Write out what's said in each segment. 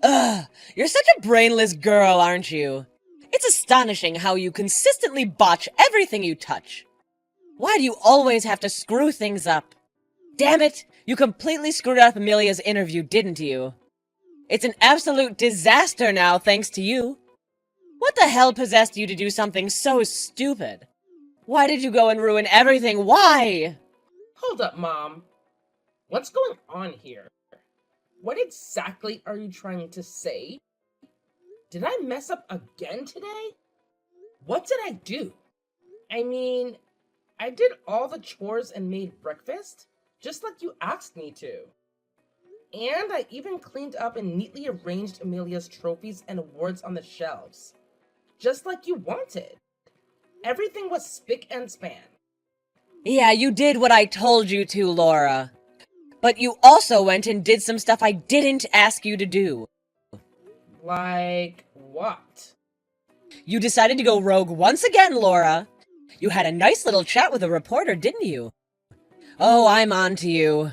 Ugh, you're such a brainless girl, aren't you? It's astonishing how you consistently botch everything you touch. Why do you always have to screw things up? Damn it, you completely screwed up Amelia's interview, didn't you? It's an absolute disaster now, thanks to you. What the hell possessed you to do something so stupid? Why did you go and ruin everything? Why? Hold up, Mom. What's going on here? What exactly are you trying to say? Did I mess up again today? What did I do? I mean, I did all the chores and made breakfast, just like you asked me to. And I even cleaned up and neatly arranged Amelia's trophies and awards on the shelves, just like you wanted. Everything was spick and span. Yeah, you did what I told you to, Laura. But you also went and did some stuff I didn't ask you to do. Like what? You decided to go rogue once again, Laura. You had a nice little chat with a reporter, didn't you? Oh, I'm on to you.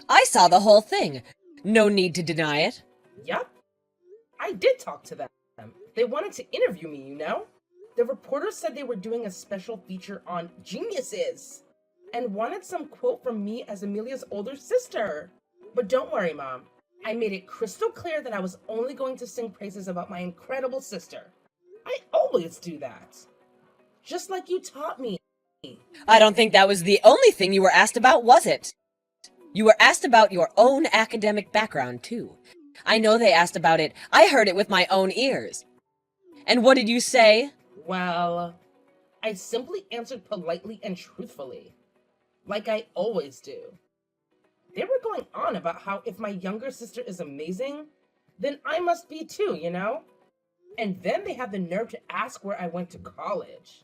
I saw the whole thing. No need to deny it. Yep. I did talk to them. They wanted to interview me, you know? The reporter said they were doing a special feature on geniuses and wanted some quote from me as Amelia's older sister. But don't worry, Mom. I made it crystal clear that I was only going to sing praises about my incredible sister. I always do that. Just like you taught me. I don't think that was the only thing you were asked about, was it? You were asked about your own academic background, too. I know they asked about it. I heard it with my own ears. And what did you say? Well, I simply answered politely and truthfully, like I always do. They were going on about how if my younger sister is amazing, then I must be too, you know? And then they had the nerve to ask where I went to college.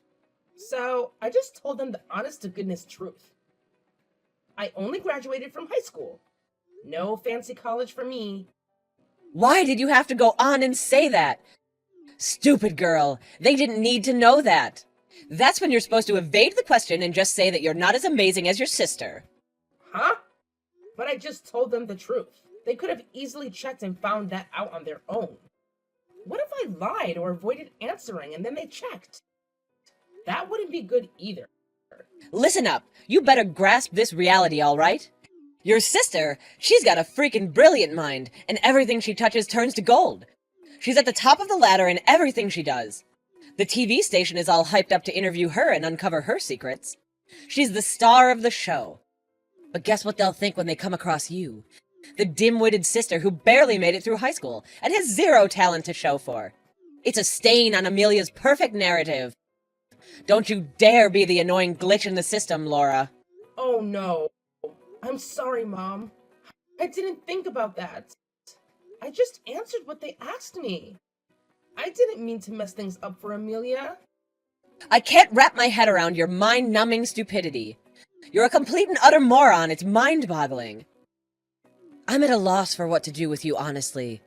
So I just told them the honest to goodness truth. I only graduated from high school. No fancy college for me. Why did you have to go on and say that? Stupid girl. They didn't need to know that. That's when you're supposed to evade the question and just say that you're not as amazing as your sister. Huh? But I just told them the truth. They could have easily checked and found that out on their own. What if I lied or avoided answering and then they checked? That wouldn't be good either. Listen up. You better grasp this reality, all right? Your sister, she's got a freaking brilliant mind, and everything she touches turns to gold. She's at the top of the ladder in everything she does. The TV station is all hyped up to interview her and uncover her secrets. She's the star of the show. But guess what they'll think when they come across you? The dim-witted sister who barely made it through high school and has zero talent to show for. It's a stain on Amelia's perfect narrative. Don't you dare be the annoying glitch in the system, Laura. Oh no. I'm sorry, Mom. I didn't think about that. I just answered what they asked me. I didn't mean to mess things up for Amelia. I can't wrap my head around your mind-numbing stupidity. You're a complete and utter moron. It's mind-boggling. I'm at a loss for what to do with you, honestly.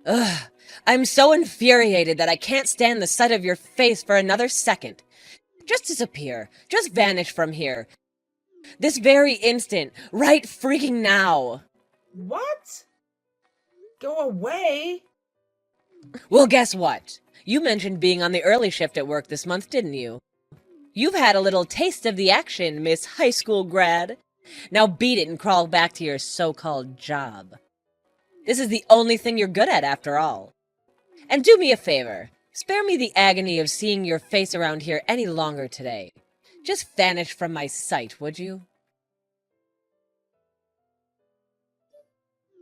Ugh, I'm so infuriated that I can't stand the sight of your face for another second. Just disappear. Just vanish from here. This very instant. Right freaking now. What? Go away? Well, guess what? You mentioned being on the early shift at work this month, didn't you? You've had a little taste of the action, Miss High School grad. Now beat it and crawl back to your so-called job. This is the only thing you're good at, after all. And do me a favor. Spare me the agony of seeing your face around here any longer today. Just vanish from my sight, would you?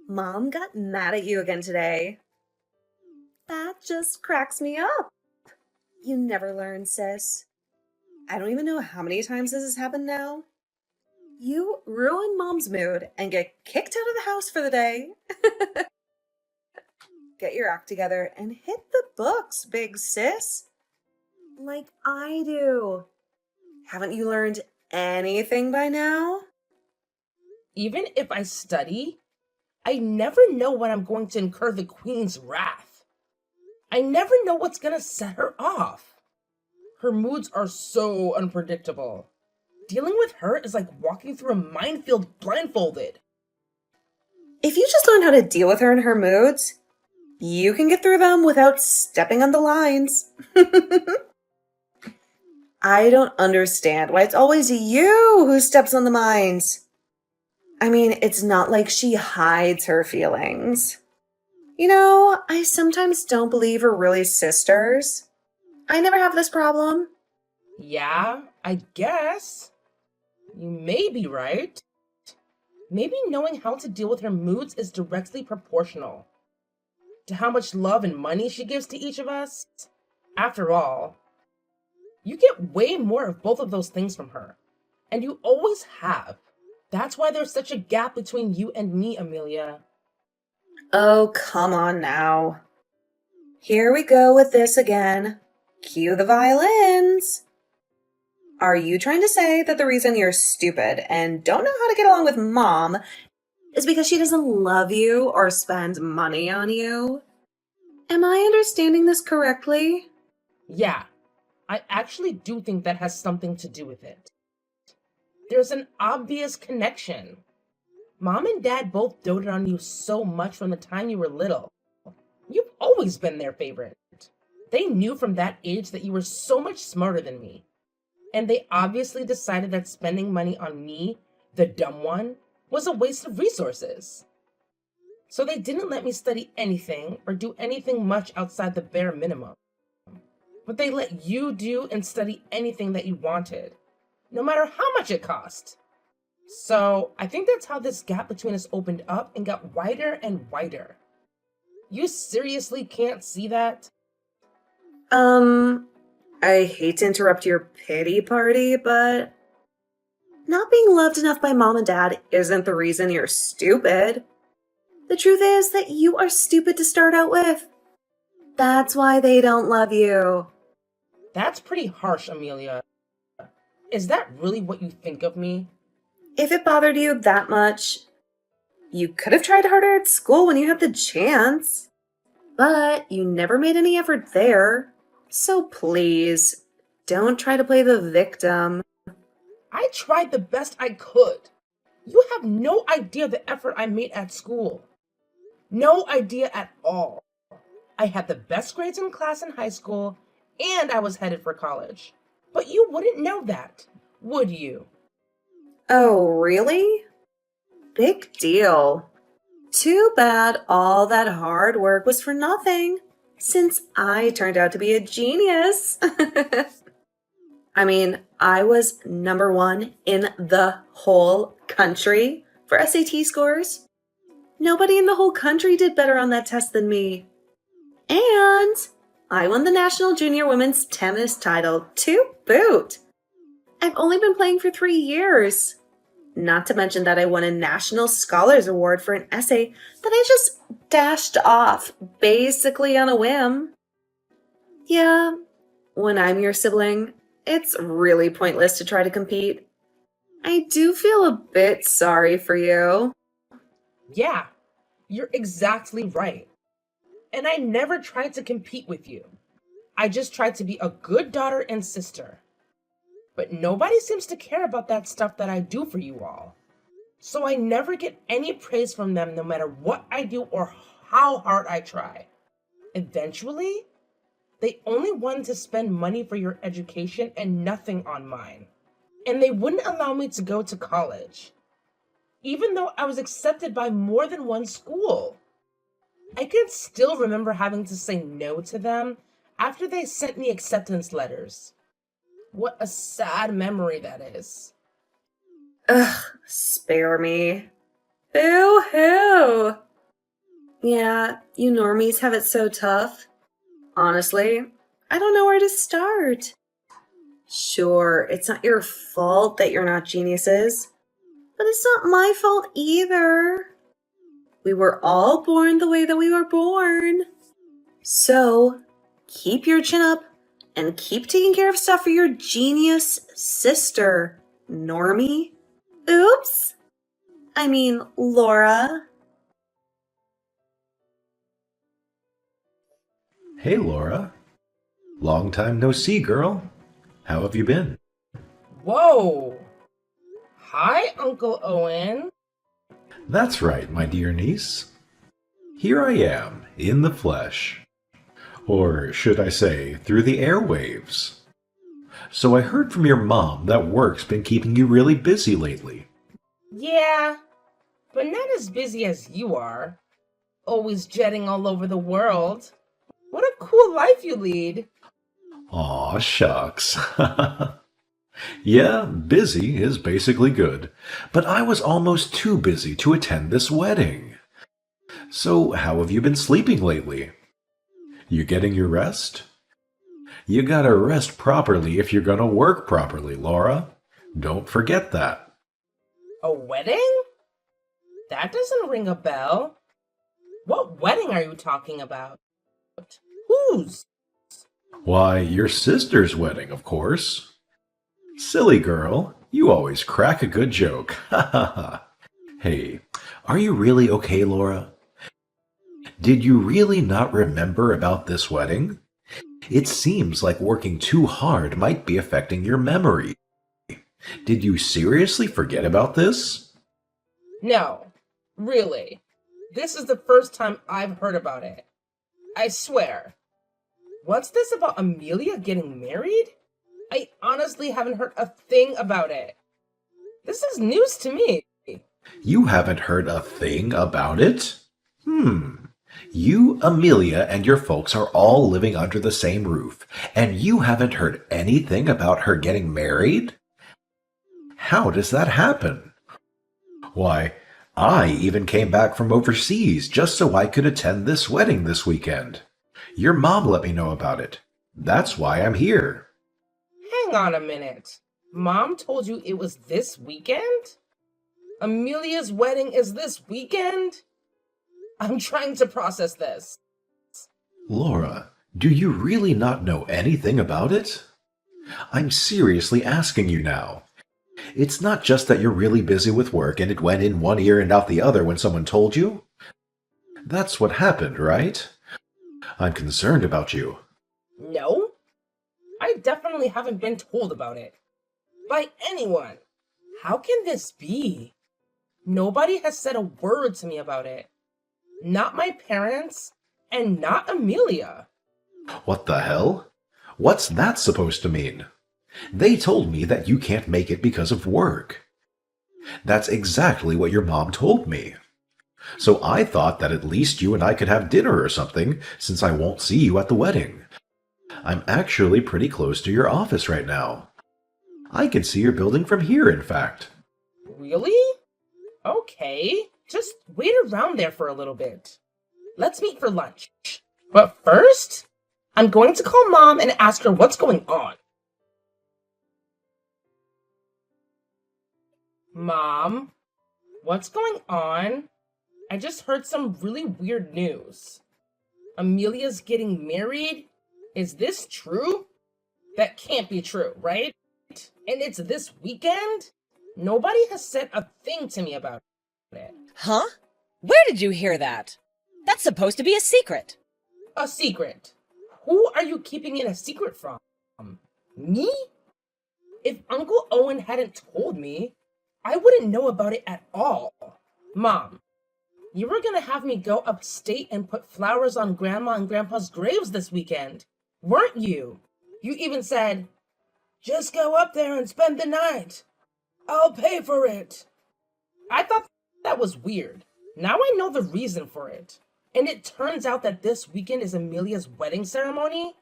Mom got mad at you again today. That just cracks me up. You never learn, sis. I don't even know how many times this has happened now. You ruin Mom's mood and get kicked out of the house for the day. Get your act together and hit the books, big sis. Like I do. Haven't you learned anything by now? Even if I study, I never know when I'm going to incur the Queen's wrath. I never know what's gonna set her off. Her moods are so unpredictable. Dealing with her is like walking through a minefield blindfolded. If you just learn how to deal with her and her moods, You can get through them without stepping on the lines. I don't understand why it's always you who steps on the mines. I mean, it's not like she hides her feelings. I sometimes don't believe we're really sisters. I never have this problem. Yeah, I guess. You may be right. Maybe knowing how to deal with her moods is directly proportional to how much love and money she gives to each of us. After all, you get way more of both of those things from her, and you always have. That's why there's such a gap between you and me, Amelia. Oh, come on now. Here we go with this again. Cue the violins. Are you trying to say that the reason you're stupid and don't know how to get along with Mom is because she doesn't love you or spend money on you? Am I understanding this correctly? Yeah, I actually do think that has something to do with it. There's an obvious connection. Mom and Dad both doted on you so much from the time you were little. You've always been their favorite. They knew from that age that you were so much smarter than me. And they obviously decided that spending money on me, the dumb one, was a waste of resources. So they didn't let me study anything or do anything much outside the bare minimum. But they let you do and study anything that you wanted, no matter how much it cost. So I think that's how this gap between us opened up and got wider and wider. You seriously can't see that? I hate to interrupt your pity party, but not being loved enough by Mom and Dad isn't the reason you're stupid. The truth is that you are stupid to start out with. That's why they don't love you. That's pretty harsh, Amelia. Is that really what you think of me? If it bothered you that much, you could have tried harder at school when you had the chance. But you never made any effort there. So please, don't try to play the victim. I tried the best I could. You have no idea the effort I made at school. No idea at all. I had the best grades in class in high school, and I was headed for college. But you wouldn't know that, would you? Oh, really? Big deal. Too bad all that hard work was for nothing, since I turned out to be a genius. I mean, I was number 1 in the whole country for SAT scores. Nobody in the whole country did better on that test than me. And I won the National Junior Women's Tennis title to boot. I've only been playing for 3 years. Not to mention that I won a National Scholars Award for an essay that I just dashed off, basically on a whim. Yeah, when I'm your sibling, it's really pointless to try to compete. I do feel a bit sorry for you. Yeah, you're exactly right. And I never tried to compete with you. I just tried to be a good daughter and sister. But nobody seems to care about that stuff that I do for you all. So I never get any praise from them no matter what I do or how hard I try. Eventually, they only wanted to spend money for your education and nothing on mine. And they wouldn't allow me to go to college, even though I was accepted by more than one school. I can still remember having to say no to them after they sent me acceptance letters. What a sad memory that is. Ugh, spare me. Boo-hoo! Yeah, you normies have it so tough. Honestly, I don't know where to start. Sure, it's not your fault that you're not geniuses, but it's not my fault either. We were all born the way that we were born. So, keep your chin up and keep taking care of stuff for your genius sister, Normie. Oops. I mean, Laura. Hey, Laura. Long time no see, girl. How have you been? Whoa! Hi, Uncle Owen. That's right, my dear niece. Here I am, in the flesh. Or should I say, through the airwaves. So I heard from your mom that work's been keeping you really busy lately. Yeah, but not as busy as you are. Always jetting all over the world. What a cool life you lead. Aw, shucks. Yeah, busy is basically good, but I was almost too busy to attend this wedding. So, how have you been sleeping lately? You getting your rest? You gotta rest properly if you're gonna work properly, Laura. Don't forget that. A wedding? That doesn't ring a bell. What wedding are you talking about? Whose? Why, your sister's wedding, of course. Silly girl, you always crack a good joke. Ha ha ha. Hey, are you really okay, Laura? Did you really not remember about this wedding? It seems like working too hard might be affecting your memory. Did you seriously forget about this? No, really. This is the first time I've heard about it. I swear. What's this about Amelia getting married? I honestly haven't heard a thing about it. This is news to me. You haven't heard a thing about it? You, Amelia, and your folks are all living under the same roof, and you haven't heard anything about her getting married? How does that happen? Why, I even came back from overseas just so I could attend this wedding this weekend. Your mom let me know about it. That's why I'm here. Hang on a minute. Mom told you it was this weekend? Amelia's wedding is this weekend? I'm trying to process this. Laura, do you really not know anything about it? I'm seriously asking you now. It's not just that you're really busy with work and it went in one ear and out the other when someone told you. That's what happened, right? I'm concerned about you. No, I definitely haven't been told about it. By anyone. How can this be? Nobody has said a word to me about it. Not my parents, and not Amelia. What the hell? What's that supposed to mean? They told me that you can't make it because of work. That's exactly what your mom told me. So I thought that at least you and I could have dinner or something, since I won't see you at the wedding. I'm actually pretty close to your office right now. I can see your building from here, in fact. Really? Okay, just wait around there for a little bit. Let's meet for lunch. But first, I'm going to call Mom and ask her what's going on. Mom, what's going on? I just heard some really weird news. Amelia's getting married? Is this true? That can't be true, right? And it's this weekend? Nobody has said a thing to me about it. Huh? Where did you hear that? That's supposed to be a secret. A secret? Who are you keeping it a secret from? Me? If Uncle Owen hadn't told me, I wouldn't know about it at all. Mom, you were gonna have me go upstate and put flowers on Grandma and Grandpa's graves this weekend, weren't you? You even said, just go up there and spend the night. I'll pay for it. I thought that was weird. Now I know the reason for it. And it turns out that this weekend is Amelia's wedding ceremony?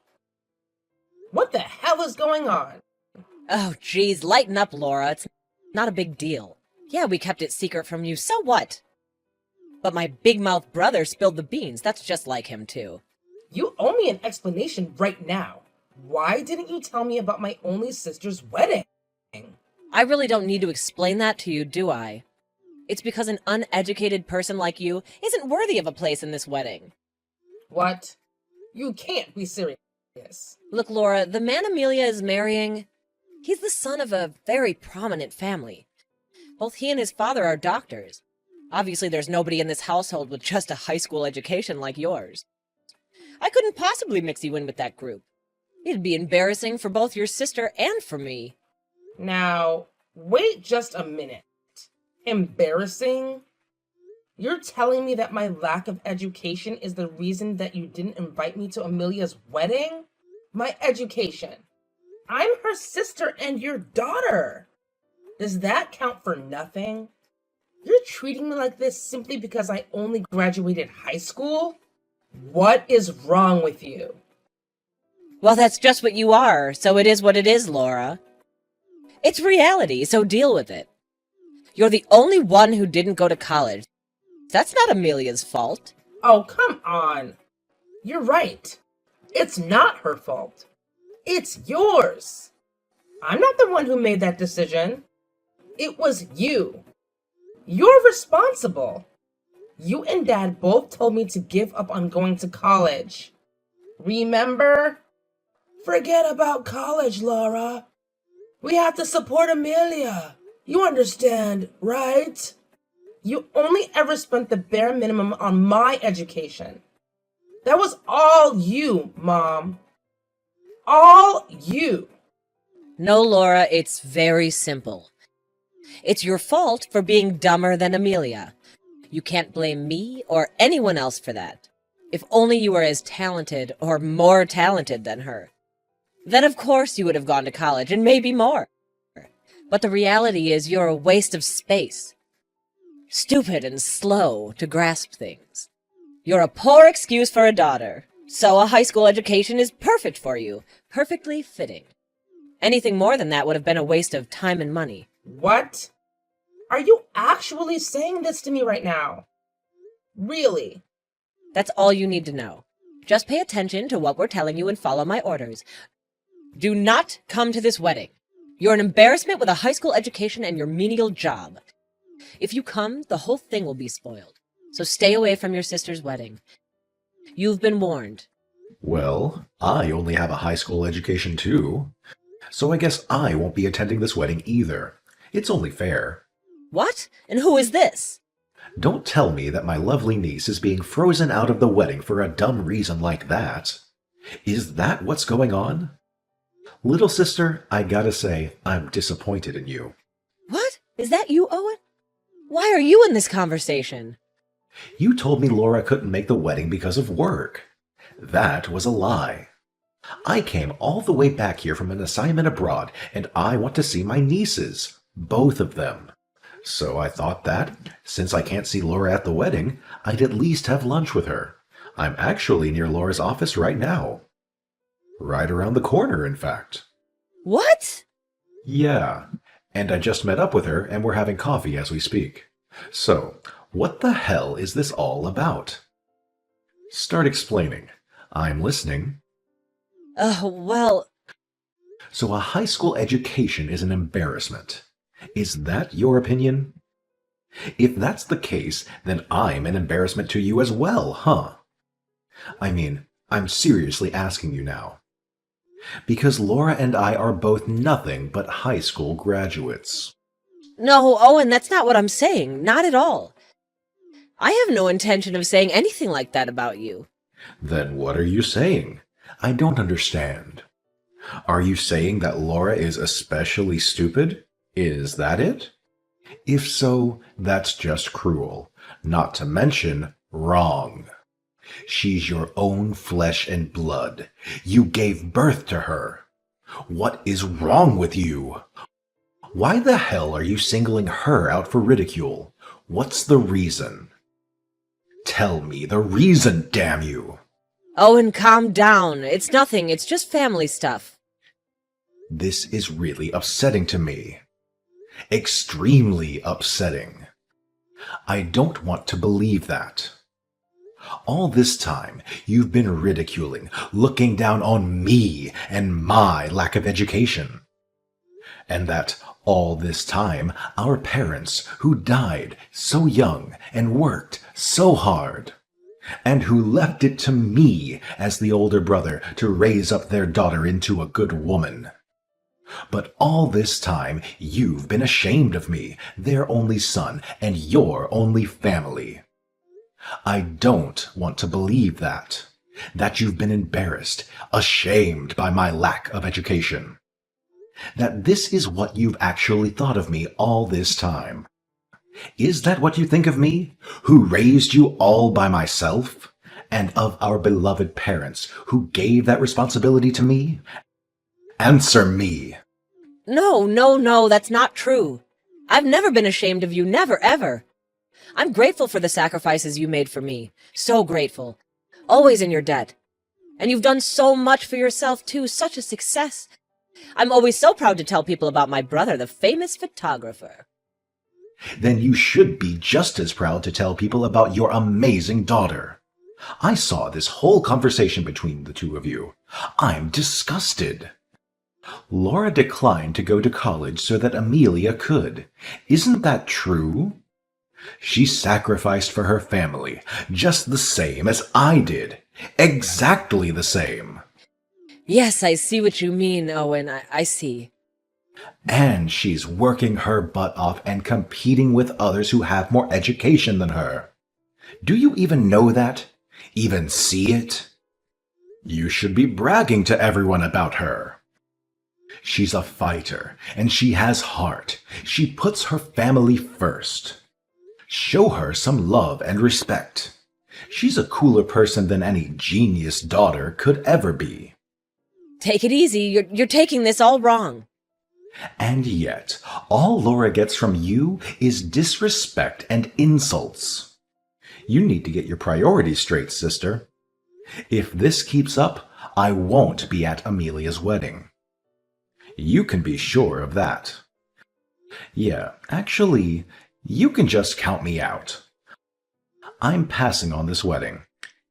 What the hell is going on? Oh, geez, lighten up, Laura. It's not a big deal. Yeah, we kept it secret from you, so what? But my big-mouth brother spilled the beans. That's just like him, too. You owe me an explanation right now. Why didn't you tell me about my only sister's wedding? I really don't need to explain that to you, do I? It's because an uneducated person like you isn't worthy of a place in this wedding. What? You can't be serious. Look, Laura, the man Amelia is marrying, he's the son of a very prominent family. Both he and his father are doctors. Obviously, there's nobody in this household with just a high school education like yours. I couldn't possibly mix you in with that group. It'd be embarrassing for both your sister and for me. Now, wait just a minute. Embarrassing? You're telling me that my lack of education is the reason that you didn't invite me to Amelia's wedding? My education. I'm her sister and your daughter. Does that count for nothing? You're treating me like this simply because I only graduated high school? What is wrong with you? Well, that's just what you are, so it is what it is, Laura. It's reality, so deal with it. You're the only one who didn't go to college. That's not Amelia's fault. Oh, come on. You're right. It's not her fault. It's yours. I'm not the one who made that decision. It was you. You're responsible. You and Dad both told me to give up on going to college. Remember? Forget about college, Laura. We have to support Amelia. You understand, right? You only ever spent the bare minimum on my education. That was all you, Mom. All you. No, Laura, it's very simple. It's your fault for being dumber than Amelia. You can't blame me or anyone else for that. If only you were as talented or more talented than her. Then of course you would have gone to college, and maybe more. But the reality is you're a waste of space. Stupid and slow to grasp things. You're a poor excuse for a daughter, so a high school education is perfect for you, perfectly fitting. Anything more than that would have been a waste of time and money. What? Are you actually saying this to me right now? Really? That's all you need to know. Just pay attention to what we're telling you and follow my orders. Do not come to this wedding. You're an embarrassment with a high school education and your menial job. If you come, the whole thing will be spoiled. So stay away from your sister's wedding. You've been warned. Well, I only have a high school education too. So I guess I won't be attending this wedding either. It's only fair. What? And who is this? Don't tell me that my lovely niece is being frozen out of the wedding for a dumb reason like that. Is that what's going on? Little sister, I gotta say, I'm disappointed in you. What? Is that you, Owen? Why are you in this conversation? You told me Laura couldn't make the wedding because of work. That was a lie. I came all the way back here from an assignment abroad, and I want to see my nieces, both of them. So I thought that, since I can't see Laura at the wedding, I'd at least have lunch with her. I'm actually near Laura's office right now. Right around the corner, in fact. What? Yeah, and I just met up with her, and we're having coffee as we speak. So, what the hell is this all about? Start explaining. I'm listening. Well... So a high school education is an embarrassment. Is that your opinion? If that's the case, then I'm an embarrassment to you as well, huh? I mean, I'm seriously asking you now. Because Laura and I are both nothing but high school graduates. No, Owen, that's not what I'm saying. Not at all. I have no intention of saying anything like that about you. Then what are you saying? I don't understand. Are you saying that Laura is especially stupid? Is that it? If so, that's just cruel. Not to mention wrong. She's your own flesh and blood. You gave birth to her. What is wrong with you? Why the hell are you singling her out for ridicule? What's the reason? Tell me the reason, damn you! Owen, calm down. It's nothing. It's just family stuff. This is really upsetting to me. Extremely upsetting. I don't want to believe that. All this time, you've been ridiculing, looking down on me and my lack of education. And that all this time, our parents, who died so young and worked so hard, and who left it to me as the older brother to raise up their daughter into a good woman. But all this time, you've been ashamed of me, their only son, and your only family. I don't want to believe that you've been embarrassed, ashamed by my lack of education. That this is what you've actually thought of me all this time. Is that what you think of me, who raised you all by myself? And of our beloved parents, who gave that responsibility to me? Answer me. No, no, no, that's not true. I've never been ashamed of you, never, ever. I'm grateful for the sacrifices you made for me. So grateful. Always in your debt. And you've done so much for yourself, too. Such a success. I'm always so proud to tell people about my brother, the famous photographer. Then you should be just as proud to tell people about your amazing daughter. I saw this whole conversation between the two of you. I'm disgusted. Laura declined to go to college so that Amelia could. Isn't that true? She sacrificed for her family, just the same as I did. Exactly the same. Yes, I see what you mean, Owen. I see. And she's working her butt off and competing with others who have more education than her. Do you even know that? Even see it? You should be bragging to everyone about her. She's a fighter, and she has heart. She puts her family first. Show her some love and respect. She's a cooler person than any genius daughter could ever be. Take it easy. You're taking this all wrong. And yet, all Laura gets from you is disrespect and insults. You need to get your priorities straight, sister. If this keeps up, I won't be at Amelia's wedding. You can be sure of that. Yeah, actually, you can just count me out. I'm passing on this wedding.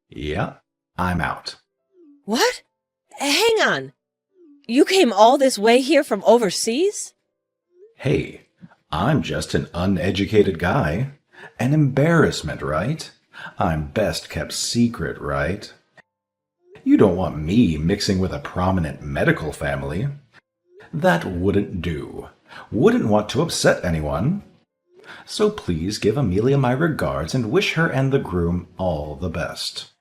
Yeah, I'm out. What? Hang on. You came all this way here from overseas? Hey, I'm just an uneducated guy. An embarrassment, right? I'm best kept secret, right? You don't want me mixing with a prominent medical family. That wouldn't do. Wouldn't want to upset anyone. So please give Amelia my regards and wish her and the groom all the best.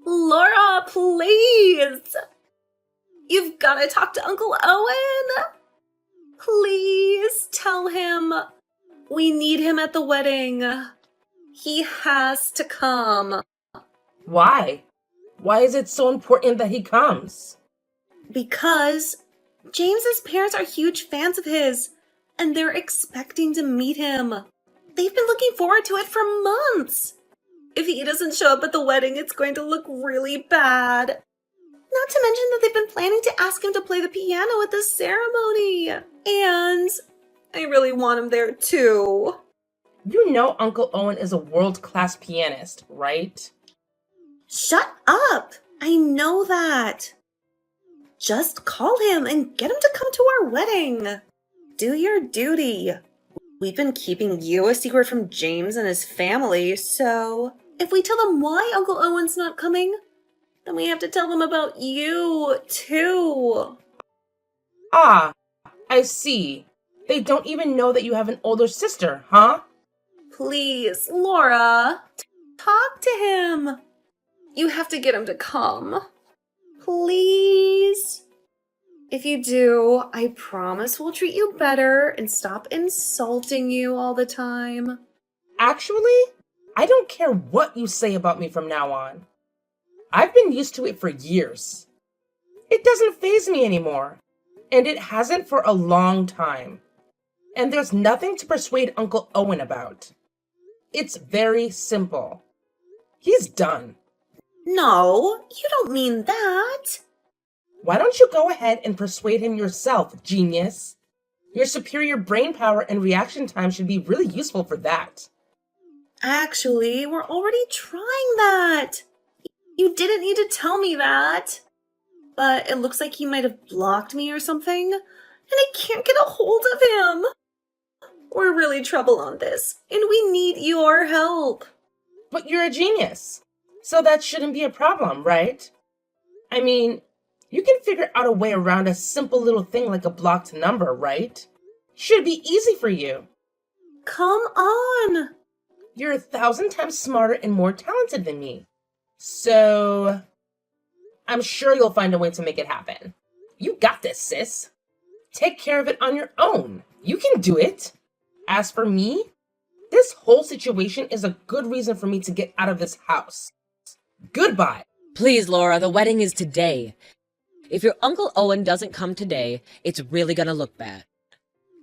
Laura, please! You've got to talk to Uncle Owen! Please tell him we need him at the wedding. He has to come. Why? Why is it so important that he comes? Because James's parents are huge fans of his, and they're expecting to meet him. They've been looking forward to it for months. If he doesn't show up at the wedding, it's going to look really bad. Not to mention that they've been planning to ask him to play the piano at the ceremony. And I really want him there too. You know Uncle Owen is a world-class pianist, right? Shut up! I know that. Just call him and get him to come to our wedding. Do your duty. We've been keeping you a secret from James and his family, so if we tell them why Uncle Owen's not coming, then we have to tell them about you, too. Ah, I see. They don't even know that you have an older sister, huh? Please, Laura, talk to him. You have to get him to come. Please. If you do, I promise we'll treat you better and stop insulting you all the time. Actually, I don't care what you say about me from now on. I've been used to it for years. It doesn't faze me anymore, and it hasn't for a long time. And there's nothing to persuade Uncle Owen about. It's very simple. He's done. No, you don't mean that. Why don't you go ahead and persuade him yourself, genius? Your superior brain power and reaction time should be really useful for that. Actually, we're already trying that. You didn't need to tell me that. But it looks like he might have blocked me or something, and I can't get a hold of him. We're really trouble on this, and we need your help. But you're a genius, so that shouldn't be a problem, right? I mean, you can figure out a way around a simple little thing like a blocked number, right? Should be easy for you. Come on. You're 1,000 times smarter and more talented than me. So, I'm sure you'll find a way to make it happen. You got this, sis. take care of it on your own. You can do it. As for me, this whole situation is a good reason for me to get out of this house. Goodbye. Please, Laura, the wedding is today. If your Uncle Owen doesn't come today, it's really gonna look bad.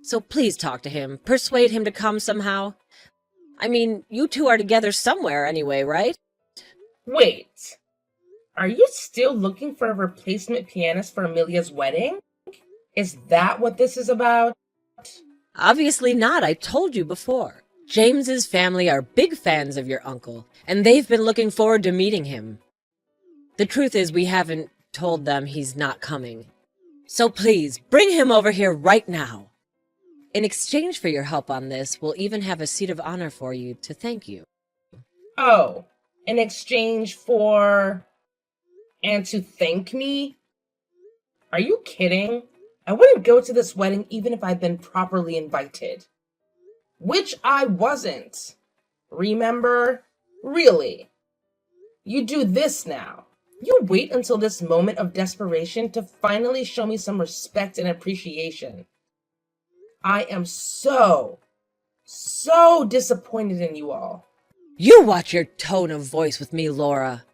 So please talk to him, persuade him to come somehow. I mean, you two are together somewhere anyway, right? Wait, are you still looking for a replacement pianist for Amelia's wedding? Is that what this is about? Obviously not, I told you before. James's family are big fans of your uncle, and they've been looking forward to meeting him. The truth is, we haven't told them he's not coming. So please, bring him over here right now. In exchange for your help on this, we'll even have a seat of honor for you to thank you. Oh, in exchange for... and to thank me? Are you kidding? I wouldn't go to this wedding even if I'd been properly invited. Which I wasn't. Remember? Really. You do this now. You wait until this moment of desperation to finally show me some respect and appreciation. I am so disappointed in you all. You watch your tone of voice with me, Laura.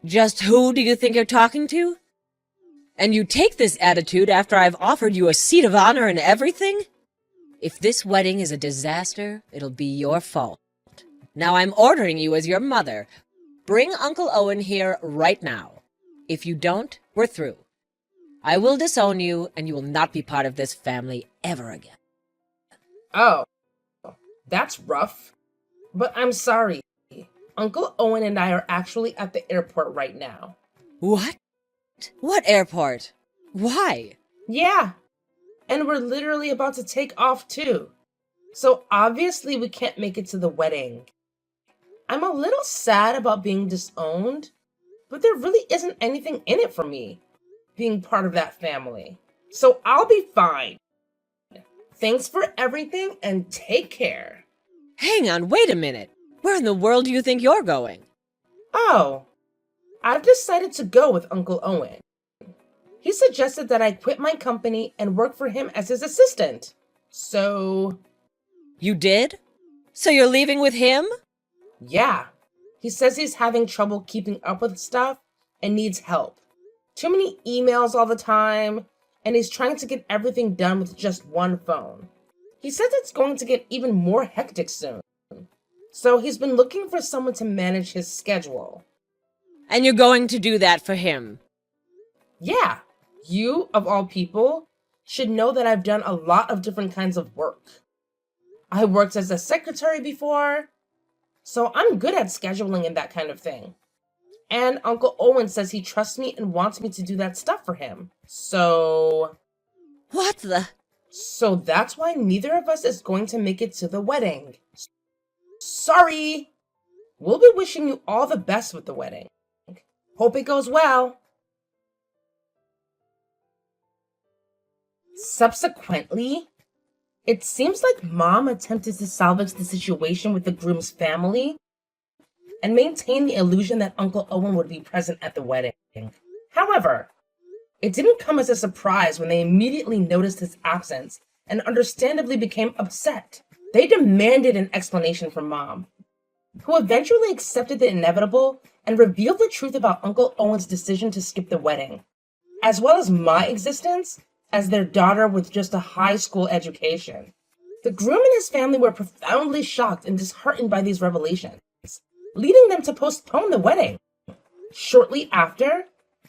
Just who do you think you're talking to? And you take this attitude after I've offered you a seat of honor and everything? If this wedding is a disaster, it'll be your fault. Now I'm ordering you as your mother. Bring Uncle Owen here right now. If you don't, we're through. I will disown you, and you will not be part of this family ever again. Oh, that's rough. But I'm sorry. Uncle Owen and I are actually at the airport right now. What? What airport? Why? Yeah, and we're literally about to take off too. So obviously we can't make it to the wedding. I'm a little sad about being disowned, but there really isn't anything in it for me, being part of that family. So I'll be fine. Thanks for everything and take care. Hang on, wait a minute. Where in the world do you think you're going? Oh, I've decided to go with Uncle Owen. He suggested that I quit my company and work for him as his assistant. So... You did? So you're leaving with him? Yeah. He says he's having trouble keeping up with stuff and needs help. Too many emails all the time, and he's trying to get everything done with just one phone. He says it's going to get even more hectic soon. So he's been looking for someone to manage his schedule. And you're going to do that for him? Yeah. You, of all people, should know that I've done a lot of different kinds of work. I worked as a secretary before, so I'm good at scheduling and that kind of thing. And Uncle Owen says he trusts me and wants me to do that stuff for him. So that's why neither of us is going to make it to the wedding. Sorry! We'll be wishing you all the best with the wedding. Hope it goes well. Subsequently, it seems like Mom attempted to salvage the situation with the groom's family and maintain the illusion that Uncle Owen would be present at the wedding. However, it didn't come as a surprise when they immediately noticed his absence and understandably became upset. They demanded an explanation from Mom, who eventually accepted the inevitable and revealed the truth about Uncle Owen's decision to skip the wedding, as well as my existence as their daughter with just a high school education. The groom and his family were profoundly shocked and disheartened by these revelations, leading them to postpone the wedding. Shortly after,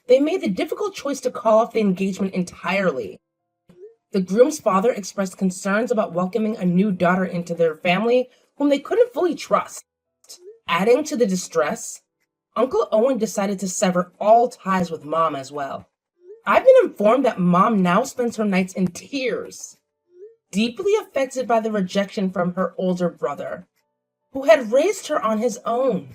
they made the difficult choice to call off the engagement entirely. The groom's father expressed concerns about welcoming a new daughter into their family whom they couldn't fully trust. Adding to the distress, Uncle Owen decided to sever all ties with Mom as well. I've been informed that Mom now spends her nights in tears, deeply affected by the rejection from her older brother, who had raised her on his own.